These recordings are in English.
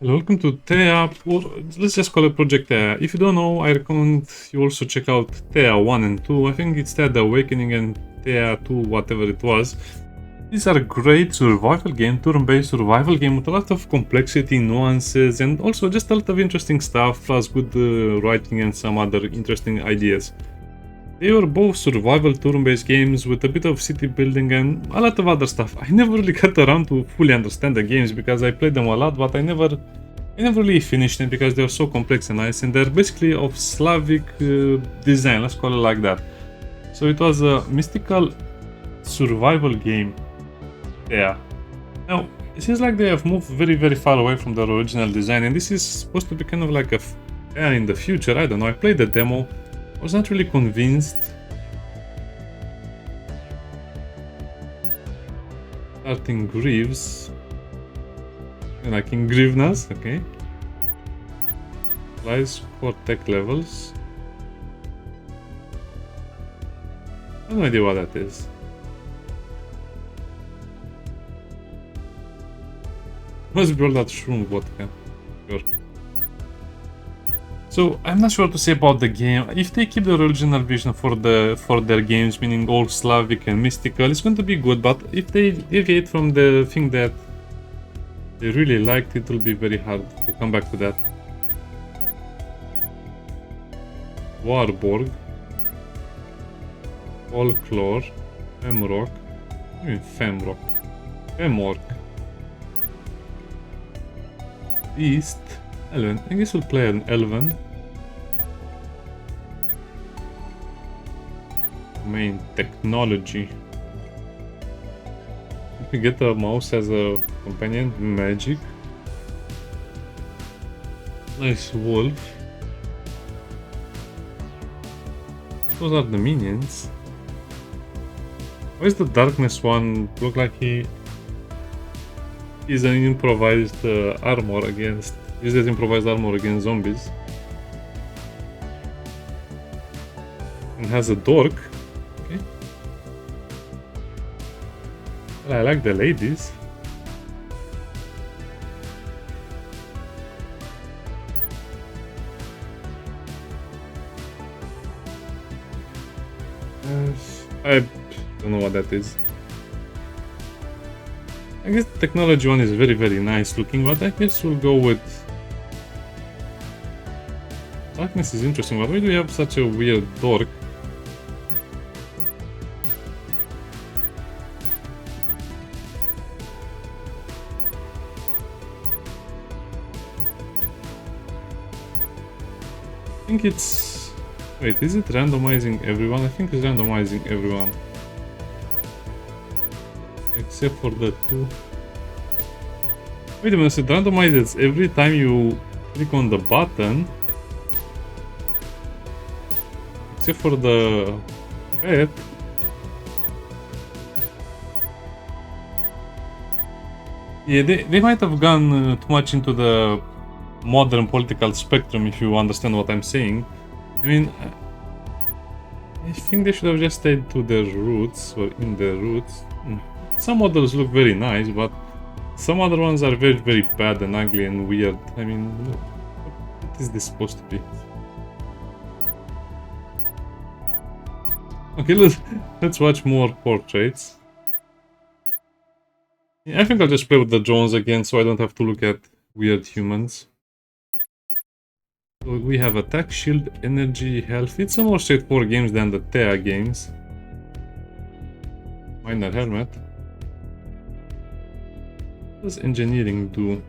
Welcome to Thea, or let's just call it Project Thea. If you don't know, I recommend you also check out Thea 1 and 2. I think it's Thea the Awakening and Thea 2, whatever it was. These are great survival game, turn-based survival game with a lot of complexity, nuances, and also just a lot of interesting stuff, plus good writing and some other interesting ideas. They were both survival turn-based games with a bit of city building and a lot of other stuff. I never really got around to fully understand the games because I played them a lot, but I never really finished them because they're so complex and nice, and they're basically of Slavic design, let's call it like that. So it was a mystical survival game. Yeah. Now, it seems like they have moved very far away from their original design, and this is supposed to be kind of like a in the future. I don't know, I played the demo. I was not really convinced. Starting Greaves. Like in Grivnas, okay. Applies core tech levels. I have no idea what that is. Must be all that shroom vodka. Sure. So I'm not sure what to say about the game. If they keep the original vision for their games, meaning all Slavic and mystical, it's going to be good. But if they deviate from the thing that they really liked, it will be very hard to come back to that. Warborg, Folklore, Femrock. I mean Femrock, Femork, East. Elven. I guess we'll play an Elven. Main technology. If we get a mouse as a companion, magic. Nice wolf. Those are the minions. Why is the darkness one look like he's an improvised armor against? Uses improvised armor against zombies. And has a dork. Okay. Well, I like the ladies. I don't know what that is. I guess the technology one is very nice looking, but I guess we'll go with... Darkness is interesting, but why do we have such a weird dork? I think it's... Wait, is it randomizing everyone? I think it's randomizing everyone. Except for the two. Wait a minute, it randomizes every time you click on the button. Except for the pet. Yeah, they might have gone too much into the modern political spectrum, if you understand what I'm saying. I mean, I think they should have just stayed to their roots, or in their roots. Some models look very nice, but some other ones are very bad and ugly and weird. I mean, what is this supposed to be? Okay, let's watch more portraits. Yeah, I think I'll just play with the drones again, so I don't have to look at weird humans. So we have attack, shield, energy, health. It's a more straightforward games than the Thea games. Minor helmet. What does engineering do?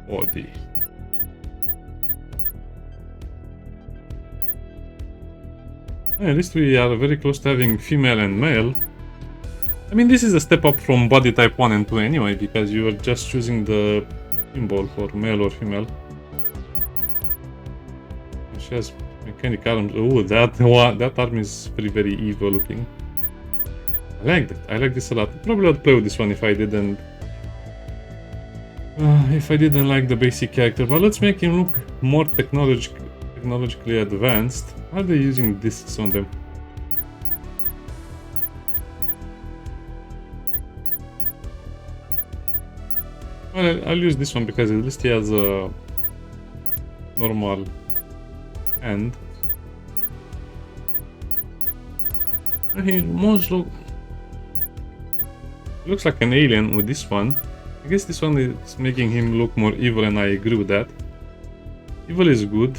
Body. At least we are very close to having female and male. I mean, this is a step up from body type 1 and 2 anyway, because you are just choosing the symbol for male or female. She has mechanic arms. Oh, that arm is very evil looking. I like that. I like this a lot. Probably I'd play with this one if I didn't like the basic character, but let's make him look more technologically advanced. Are they using discs on them? Well, I'll use this one because at least he has a normal hand. He looks like an alien with this one. I guess this one is making him look more evil, and I agree with that. Evil is good.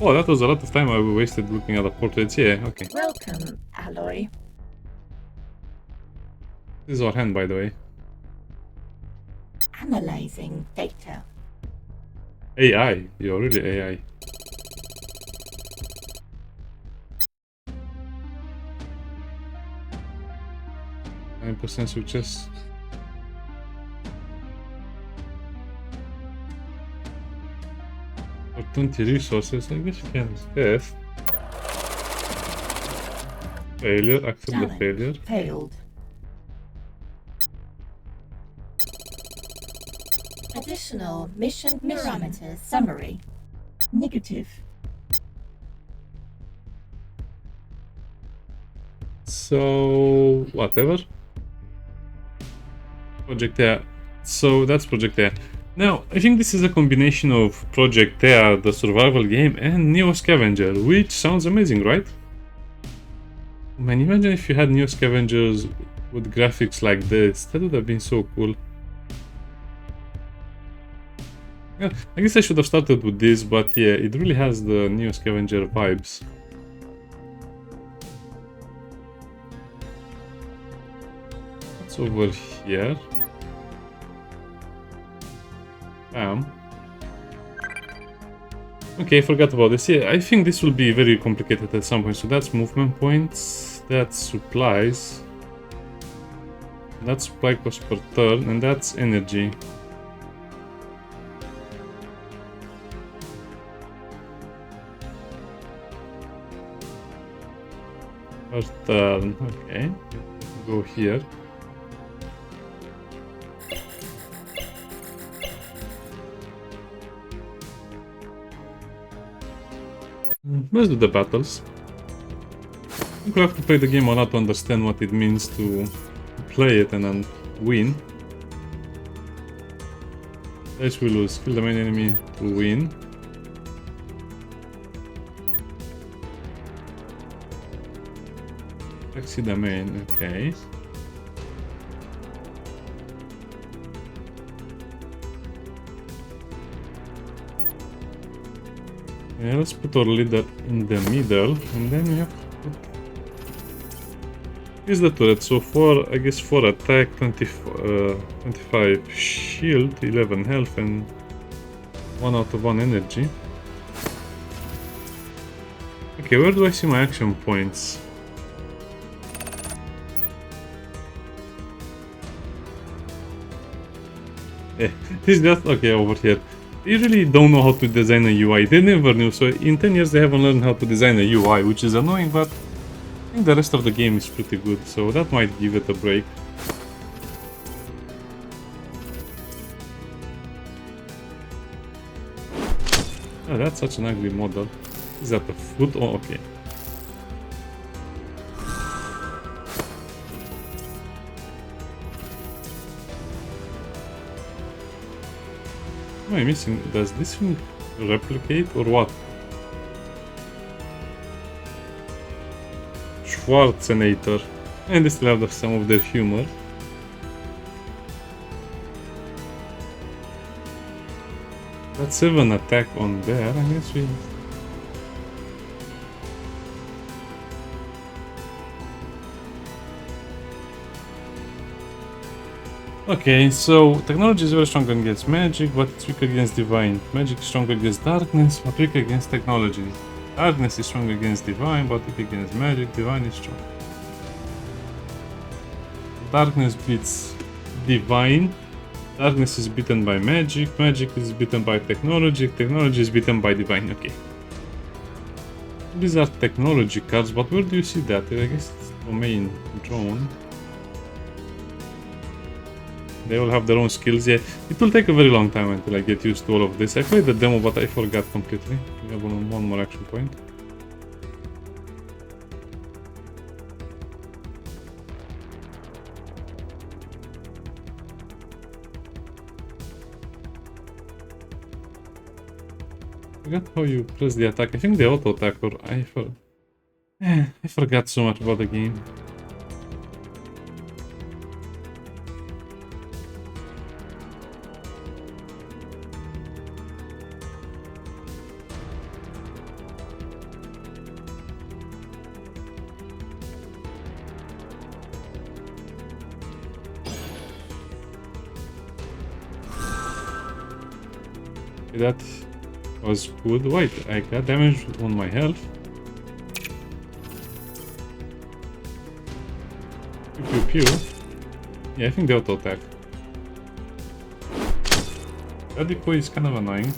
Oh, that was a lot of time I wasted looking at the portraits. Yeah, okay. Welcome, Alloy. This is our hand, by the way. Analyzing data. AI. You're really AI. % success. For 20 resources, I guess you can test. Failure, accept the failure. Failed. Additional mission parameters summary. Negative. So, whatever. Project Thea. So that's Project Thea. Now, I think this is a combination of Project Thea, the survival game, and Neo Scavenger, which sounds amazing, right? Man, imagine if you had Neo Scavengers with graphics like this. That would have been so cool. Yeah, I guess I should have started with this, but yeah, it really has the Neo Scavenger vibes. What's over here? Okay, I forgot about this. Yeah, I think this will be very complicated at some point. So that's movement points, that's supplies, that's supply cost per turn, and that's energy. Per turn, okay. Go here. Let's do the battles. I think we have to play the game a lot to understand what it means to play it and then win. Dice we lose. Kill the main enemy to win. Taxi the main, okay. Yeah, let's put our leader in the middle, and then we have to put... Here's the turret, so I guess 4 attack, 25 shield, 11 health, and 1 out of 1 energy. Okay, where do I see my action points? It's just, okay, over here. They really don't know how to design a UI. They never knew, so in 10 years they haven't learned how to design a UI, which is annoying, but I think the rest of the game is pretty good, so that might give it a break. Oh, that's such an ugly model. Is that a foot? Oh, okay. What am I missing? Does this thing replicate or what? Schwarzenegger. And they still have some of their humor. That's 7 attack on there, I guess we... Okay, so technology is very strong against magic, but it's weak against divine. Magic is strong against darkness, but weak against technology. Darkness is strong against divine, but weak against magic. Divine is strong. Darkness beats divine. Darkness is beaten by magic. Magic is beaten by technology. Technology is beaten by divine. Okay. These are technology cards, but where do you see that? I guess it's domain drone. They all have their own skills. Yeah, it will take a very long time until I get used to all of this. I played the demo, but I forgot completely. We have one more action point. forgot how you press the attack. I think the auto attack or I forgot so much about the game. That was good. Wait, I got damage on my health. Pew pew pew. Yeah, I think the auto attack. That decoy is kind of annoying.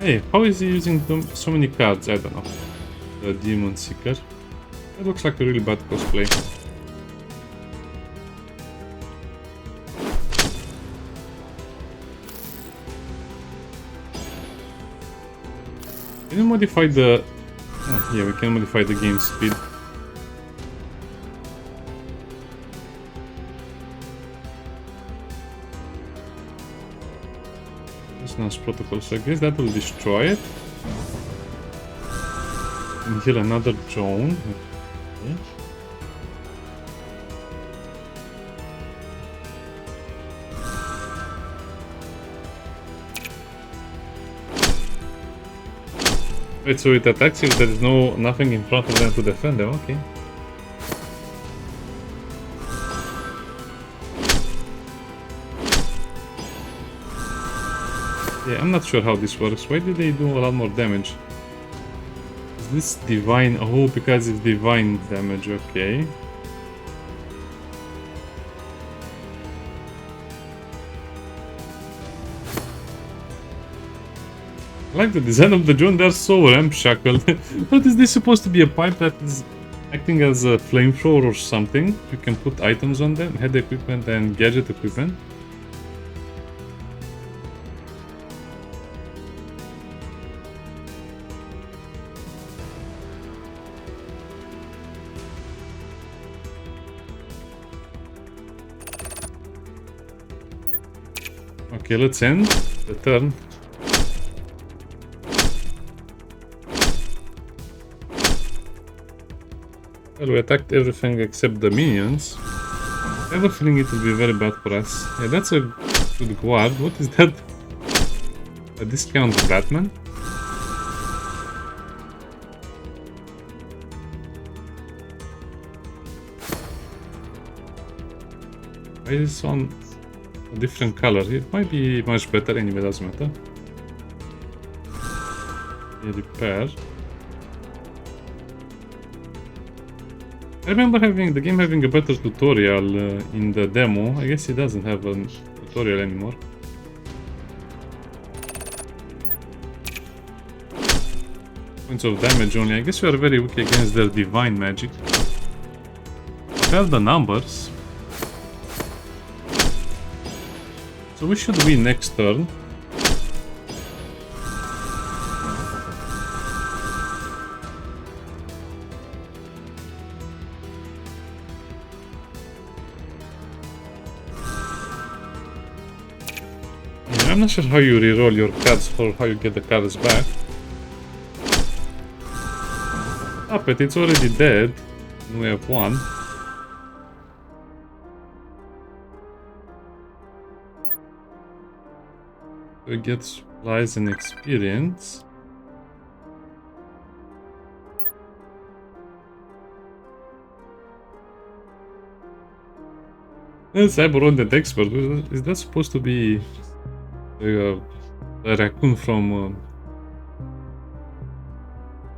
Hey, how is he using so many cards? I don't know. The Demon Seeker. That looks like a really bad cosplay. Can you modify the... Oh, yeah, we can modify the game speed. Resonance protocol, so I guess that will destroy it. And heal another drone. Okay. Wait, so it attacks if there is nothing in front of them to defend them, okay. Yeah, I'm not sure how this works. Why did they do a lot more damage? Is this divine? Oh, because it's divine damage, okay. I like the design of the drone, they're so ramshackle. What is this supposed to be, a pipe that is acting as a flamethrower or something? You can put items on them, head equipment and gadget equipment. Okay, let's end the turn. Well, we attacked everything except the minions. I have a feeling it will be very bad for us. Yeah, that's a good guard. What is that? A discount Batman? Why is this on a different color? It might be much better anyway, doesn't matter. Yeah, repair. I remember the game having a better tutorial in the demo. I guess it doesn't have a tutorial anymore. Points of damage only. I guess we are very weak against their divine magic. Tell the numbers. So we should win next turn. I'm not sure how you reroll your cards or how you get the cards back. Stop it, it's already dead. And we have one. We get supplies and experience. Cyber Undead Expert. Is that supposed to be a raccoon from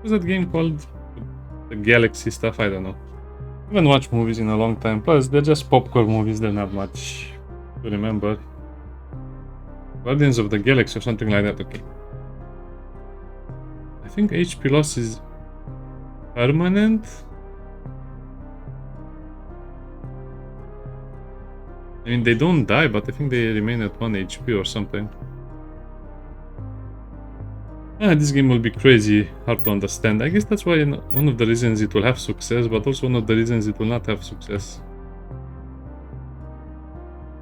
what's that game called? The Galaxy stuff, I don't know. I haven't watched movies in a long time, plus they're just popcorn movies, they're not much to remember. Guardians of the Galaxy or something like that, okay. I think HP loss is permanent. I mean, they don't die, but I think they remain at 1 HP or something. This game will be crazy hard to understand. I guess that's why one of the reasons it will have success, but also one of the reasons it will not have success.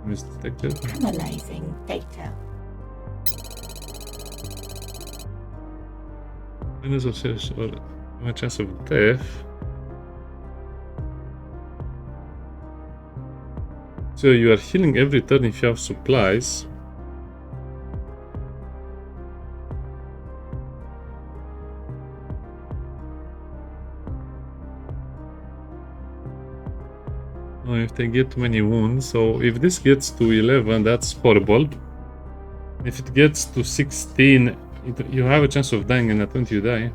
Misdetected. Analyzing data. Minus of success or a chance of death. So you are healing every turn if you have supplies. Oh, if they get too many wounds. So if this gets to 11, that's horrible. If it gets to 16, you have a chance of dying, and at 20 you die.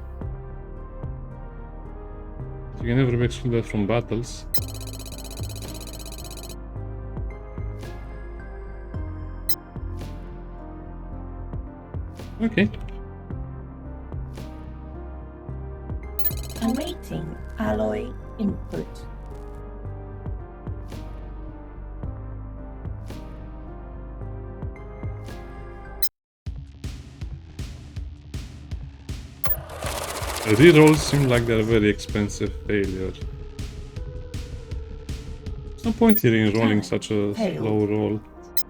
You can never make excluded from battles. Okay. Awaiting alloy input. Rerolls seem like they're a very expensive failure. There's no point in rolling such a low roll.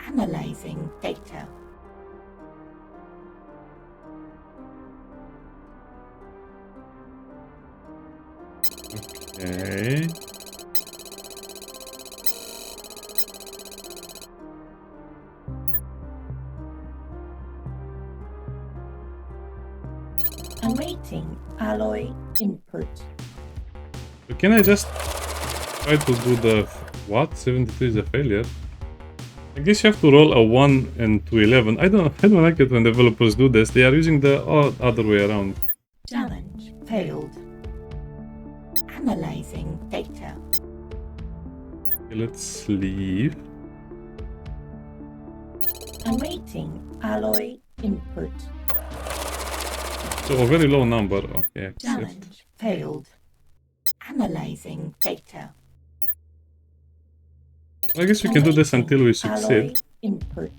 Analyzing data. Okay. Awaiting alloy input. So can I just try to do the what? 72 is a failure. I guess you have to roll a 1 and to 11. I don't like it when developers do this. They are using the other way around. Challenge failed. Analyzing data. Okay, let's leave. Awaiting alloy input. So a very low number. Okay, accept. Challenge failed. Analyzing data. I guess we can do this until we Alloy succeed. input.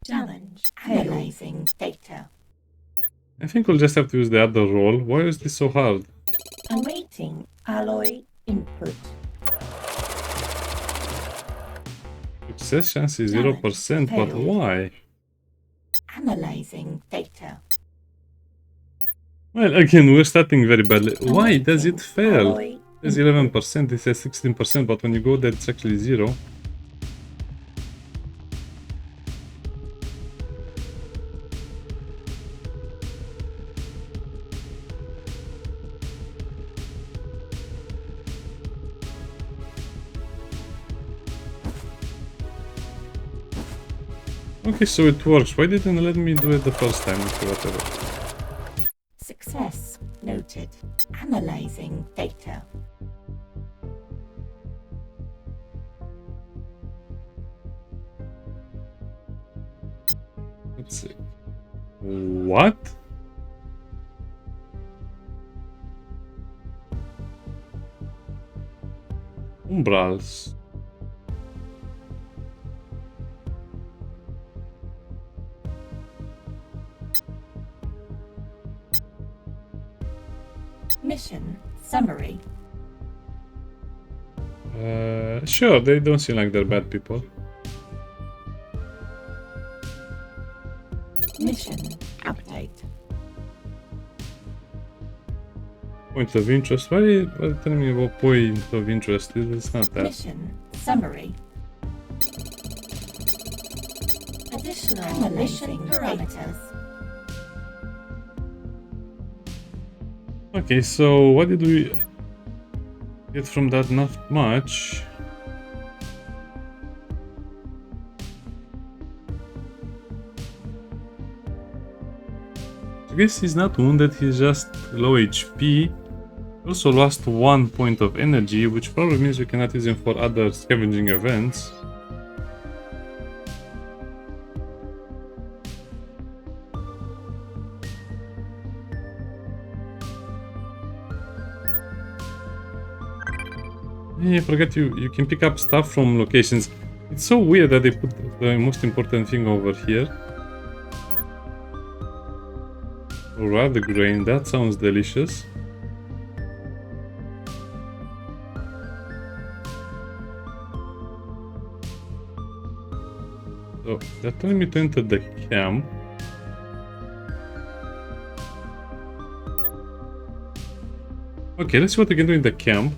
Challenge analyzing data. I think we'll just have to use the other roll. Why is this so hard? Awaiting alloy input. Success chance is 0%, but Failed. why? Analyzing data. Well, again, we're starting very badly. Why does it fail? Alloy It says 11%, it says 16%, but when you go there, it's actually 0. Okay, so it works. Why didn't it let me do it the first time? Okay, whatever. success noted. Analyzing data. Let's see. What? Umbrals. Mission summary. Sure, they don't seem like they're bad people. Mission update. Point of interest. Why are you telling me about point of interest? It's not that. Mission summary. Additional mission parameters. Okay, so what did we get from that? Not much. I guess he's not wounded, he's just low HP. Also lost 1 point of energy, which probably means we cannot use him for other scavenging events. Yeah, I forget you can pick up stuff from locations. It's so weird that they put the most important thing over here. Red grain, that sounds delicious. So they're telling me to enter the camp. Okay, let's see what we can do in the camp.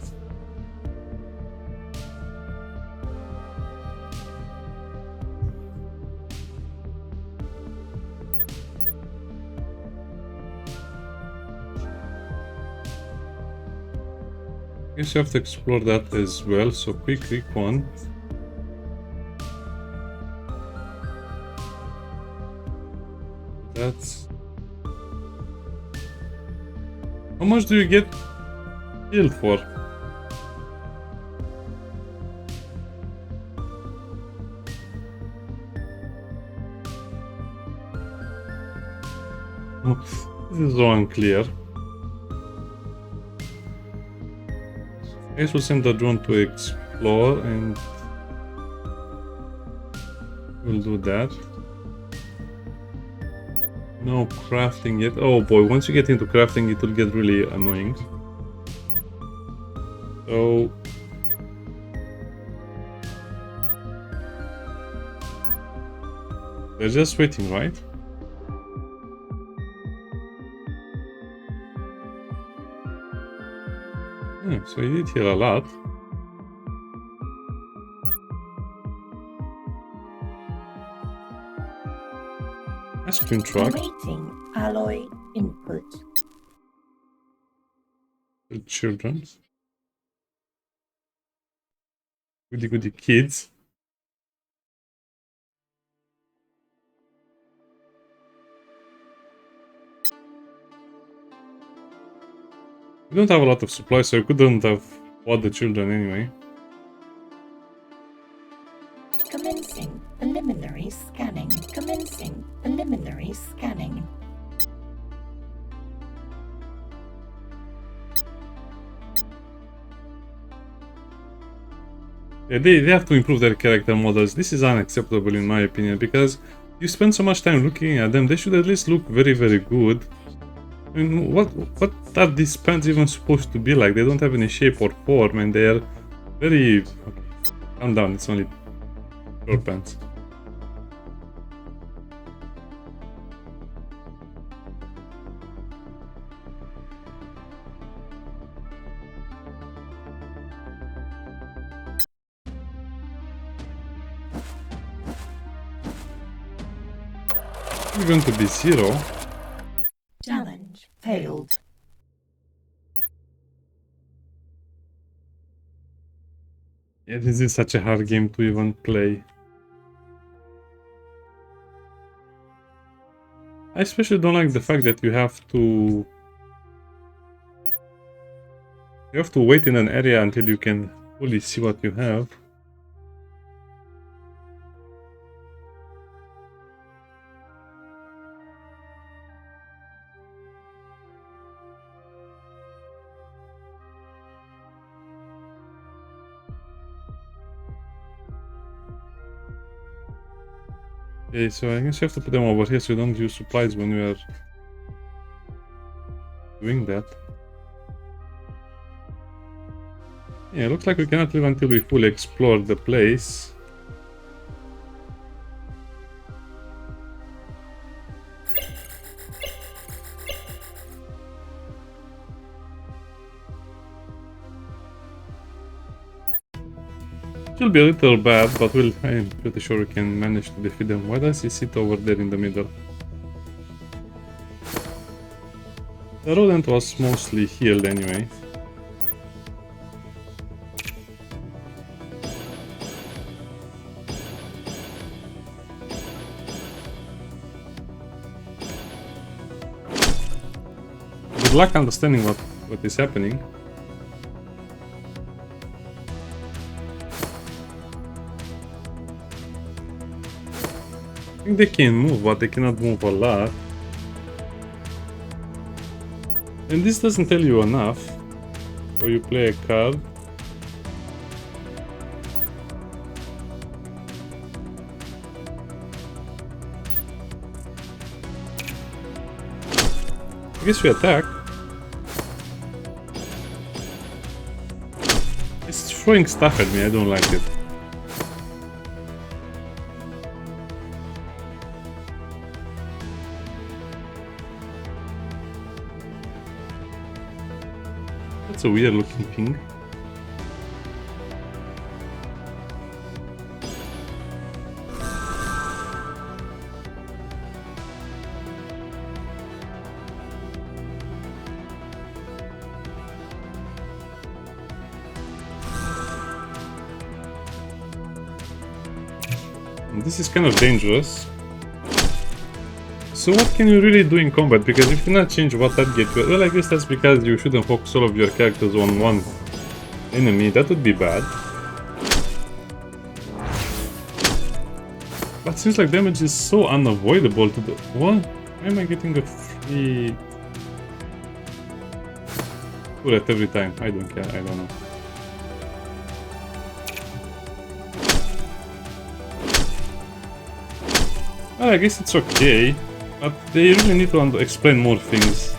I guess you have to explore that as well, so quick recon. That's... How much do you get healed for? This is so unclear. I guess we'll send the drone to explore and we'll do that. No crafting yet. Oh boy, once you get into crafting it will get really annoying. So they're just waiting, right? Yeah, so you did heal a lot. Ice cream truck. Awaiting alloy input. The children. Goody goody kids. We don't have a lot of supplies, so we couldn't have bought the children anyway. Commencing preliminary scanning. Commencing preliminary scanning. Yeah, they have to improve their character models. This is unacceptable in my opinion, because you spend so much time looking at them, they should at least look very, very good. I mean, what are these pants even supposed to be like? They don't have any shape or form, and they are very... Okay, calm down, it's only short pants. You're going to be 0. Challenge failed. Yeah, this is such a hard game to even play. I especially don't like the fact that you have to wait in an area until you can fully see what you have. Okay, so I guess you have to put them over here so you don't use supplies when you are doing that. Yeah, looks like we cannot leave until we fully explore the place. It will be a little bad, but I'm pretty sure we can manage to defeat them. Why does he sit over there in the middle? The rodent was mostly healed anyway. Good luck understanding what is happening. I think they can move, but they cannot move a lot. And this doesn't tell you enough. So you play a card. I guess we attack. It's throwing stuff at me, I don't like it. That's a weird looking ping. This is kind of dangerous. So what can you really do in combat? Because if you cannot change what that gets you, well, I guess that's because you shouldn't focus all of your characters on one enemy. That would be bad. But seems like damage is so unavoidable to do. What? Why am I getting a free turret every time? I don't care, I don't know. Well, I guess it's okay, but they really need to explain more things.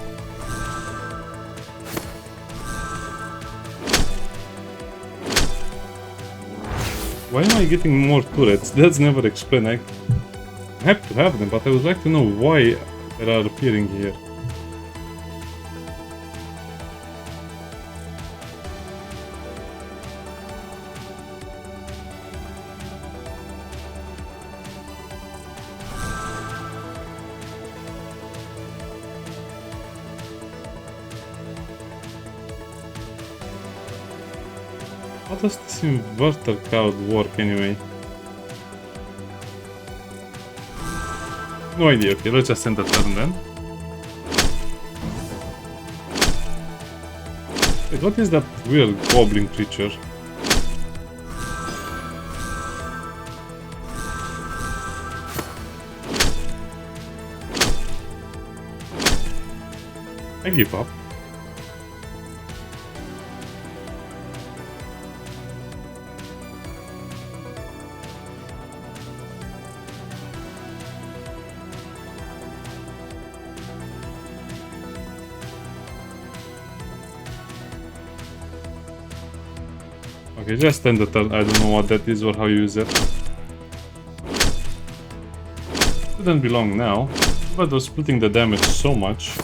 Why am I getting more turrets? That's never explained. I have to have them, but I would like to know why they are appearing here. How does this inverter card work anyway? No idea. Okay, let's just end the turn then. Wait, what is that weird goblin creature? I give up. Okay, just end the turn. I don't know what that is or how you use it. Shouldn't be long now, but was splitting the damage so much.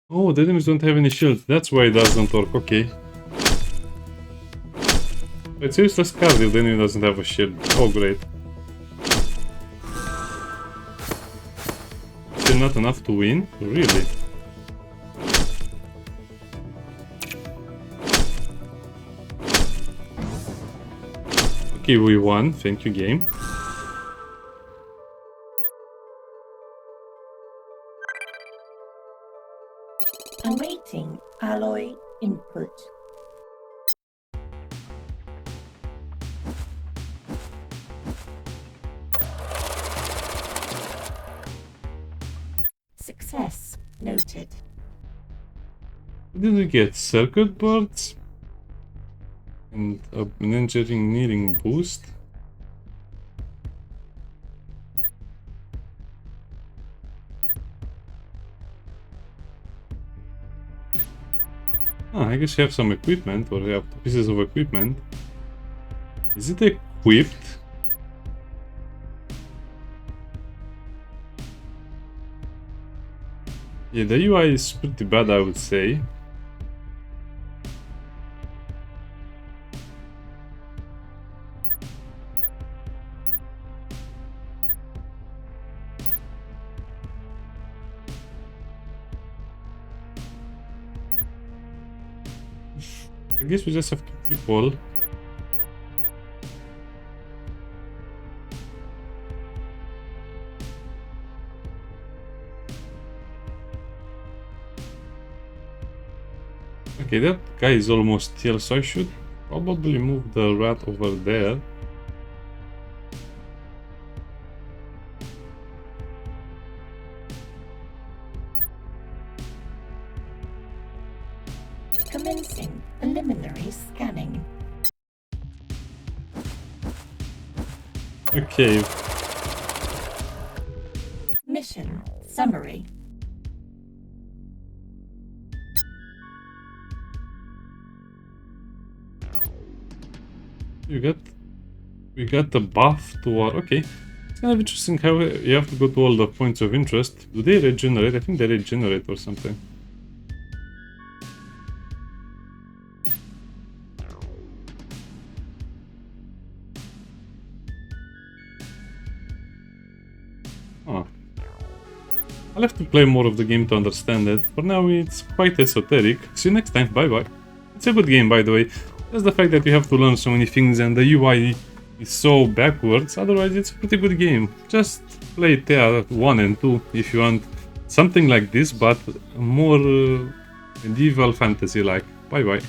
Oh, the enemies don't have any shields. That's why it doesn't work. Okay. It's useless card if the enemy doesn't have a shield. Oh, great. Still not enough to win? Really? Okay, we won. Thank you, game. Awaiting alloy input. Success noted. Did we get circuit boards? And an engineering boost? Ah, I guess you have some equipment, or you have pieces of equipment. Is it equipped? Yeah, the UI is pretty bad, I would say. I guess we just have 2 people. Okay, that guy is almost here, so I should probably move the rat over there. Commencing preliminary scanning. Okay. Mission summary. We got the buff to our... Okay. It's kind of interesting how you have to go to all the points of interest. Do they regenerate? I think they regenerate or something. Oh. I'll have to play more of the game to understand it. For now, it's quite esoteric. See you next time. Bye bye. It's a good game, by the way. Just the fact that you have to learn so many things and the UI is so backwards. Otherwise, it's a pretty good game. Just play Thea 1 and 2 if you want something like this, but more medieval fantasy-like. Bye bye.